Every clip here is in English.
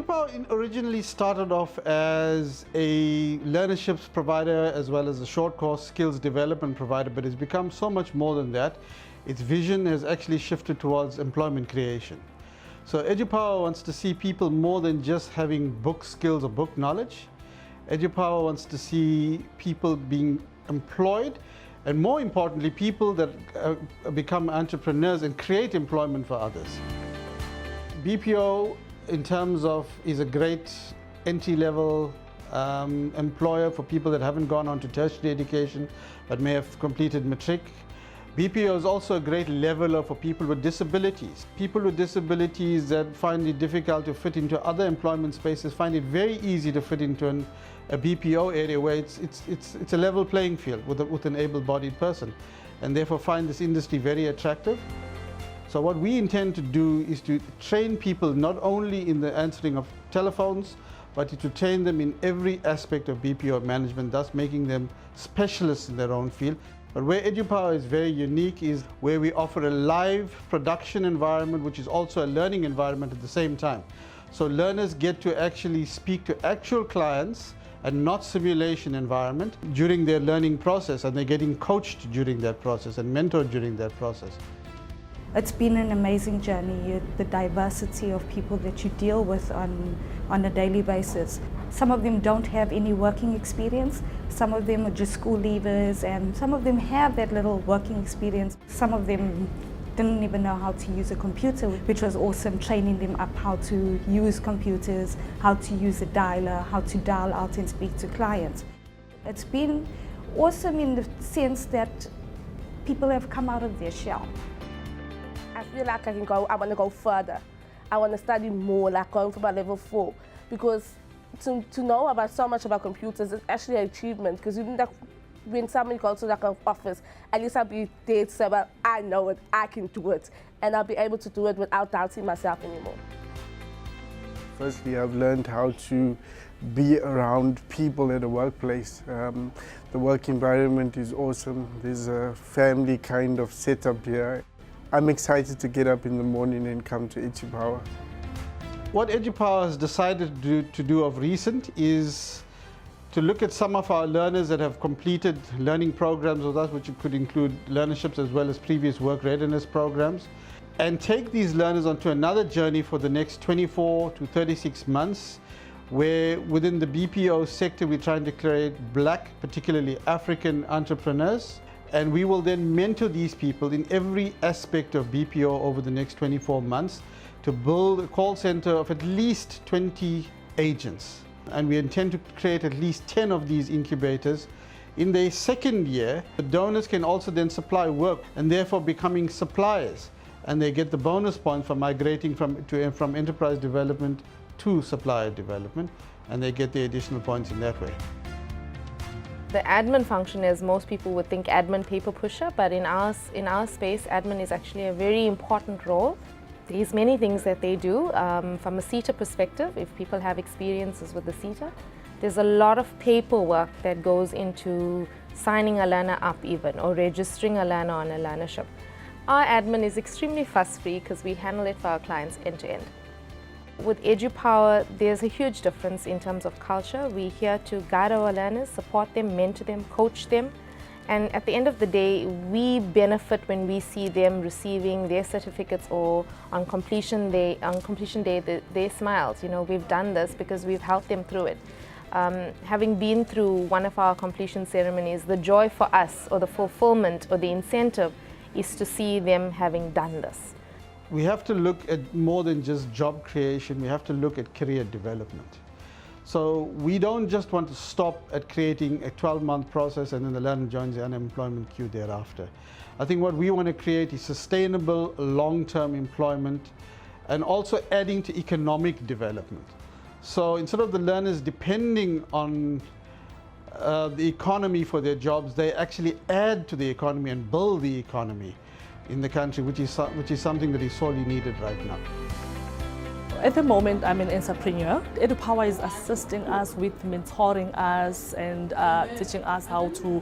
EduPower originally started off as a learnerships provider as well as a short course skills development provider, but it's become so much more than that. Its vision has actually shifted towards employment creation. So EduPower wants to see people more than just having book skills or book knowledge. EduPower wants to see people being employed, and more importantly, people that become entrepreneurs and create employment for others. BPO, in terms of, is a great entry-level employer for people that haven't gone on to tertiary education but may have completed matric. BPO is also a great leveler for people with disabilities. People with disabilities that find it difficult to fit into other employment spaces find it very easy to fit into a BPO area where it's a level playing field with an able-bodied person, and therefore find this industry very attractive. So what we intend to do is to train people not only in the answering of telephones, but to train them in every aspect of BPO management, thus making them specialists in their own field. But where EduPower is very unique is where we offer a live production environment, which is also a learning environment at the same time. So learners get to actually speak to actual clients and not simulation environment during their learning process, and they're getting coached during that process and mentored during that process. It's been an amazing journey, the diversity of people that you deal with on a daily basis. Some of them don't have any working experience, some of them are just school leavers, and some of them have that little working experience. Some of them didn't even know how to use a computer, which was awesome, training them up how to use computers, how to use a dialer, how to dial out and speak to clients. It's been awesome in the sense that people have come out of their shell. I feel like I want to go further. I want to study more, like going for my level 4, because to know about so much about computers is actually an achievement, because you know that when somebody goes to like an office, at least I'll be there to say, well, I know it, I can do it, and I'll be able to do it without doubting myself anymore. Firstly, I've learned how to be around people at the workplace. The work environment is awesome. There's a family kind of setup here. I'm excited to get up in the morning and come to EduPower. What EduPower has decided to do of recent is to look at some of our learners that have completed learning programs with us, which could include learnerships as well as previous work readiness programs, and take these learners onto another journey for the next 24 to 36 months, where within the BPO sector we're trying to create Black, particularly African entrepreneurs. And we will then mentor these people in every aspect of BPO over the next 24 months to build a call center of at least 20 agents. And we intend to create at least 10 of these incubators. In their second year, the donors can also then supply work and therefore becoming suppliers. And they get the bonus points for migrating from enterprise development to supplier development, and they get the additional points in that way. The admin function is, most people would think admin paper pusher, but in our space, admin is actually a very important role. There's many things that they do. From a seater perspective, if people have experiences with the seater, there's a lot of paperwork that goes into signing a learner up even, or registering a learner on a learnership. Our admin is extremely fuss-free because we handle it for our clients end to end. With EduPower, there's a huge difference in terms of culture. We're here to guide our learners, support them, mentor them, coach them. And at the end of the day, we benefit when we see them receiving their certificates, or on completion day, their smiles. You know, we've done this because we've helped them through it. Having been through one of our completion ceremonies, the joy for us, or the fulfillment, or the incentive, is to see them having done this. We have to look at more than just job creation, we have to look at career development. So we don't just want to stop at creating a 12-month process and then the learner joins the unemployment queue thereafter. I think what we want to create is sustainable long-term employment and also adding to economic development. So instead of the learners depending on the economy for their jobs, they actually add to the economy and build the economy in the country, which is something that is sorely needed right now. At the moment, I'm an entrepreneur. EduPower is assisting us with mentoring us and teaching us how to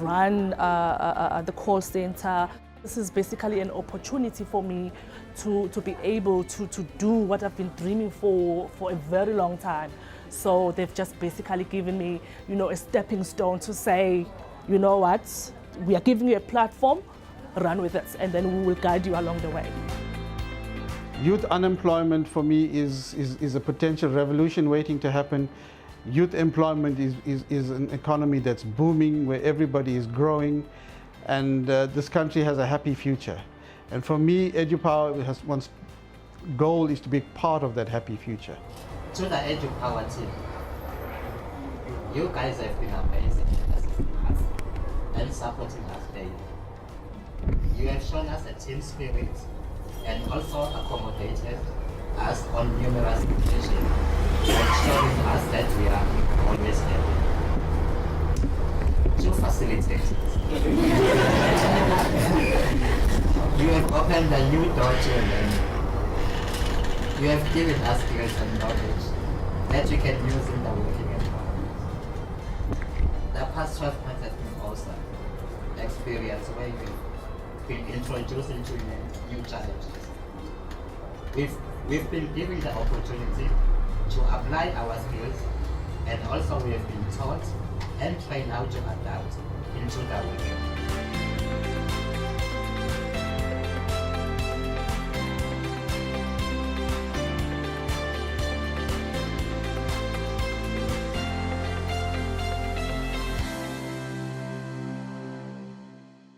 run the call center. This is basically an opportunity for me to be able to do what I've been dreaming for a very long time. So they've just basically given me, you know, a stepping stone to say, you know what, we are giving you a platform, run with it, and then we will guide you along the way. Youth unemployment for me is a potential revolution waiting to happen. Youth employment is an economy that's booming, where everybody is growing, and this country has a happy future. And for me, EduPower has one's goal is to be part of that happy future. To the EduPower team, you guys have been amazing in assisting us and supporting us daily. You have shown us a team spirit and also accommodated us on numerous occasions and showing us that we are always happy. You facilitate. You have opened a new door to learning. You have given us skills and knowledge that we can use in the working environment. The past 12 months has been awesome experience where you've been introduced into new challenges. We've been given the opportunity to apply our skills, and also we have been taught and trained how to adapt into the working.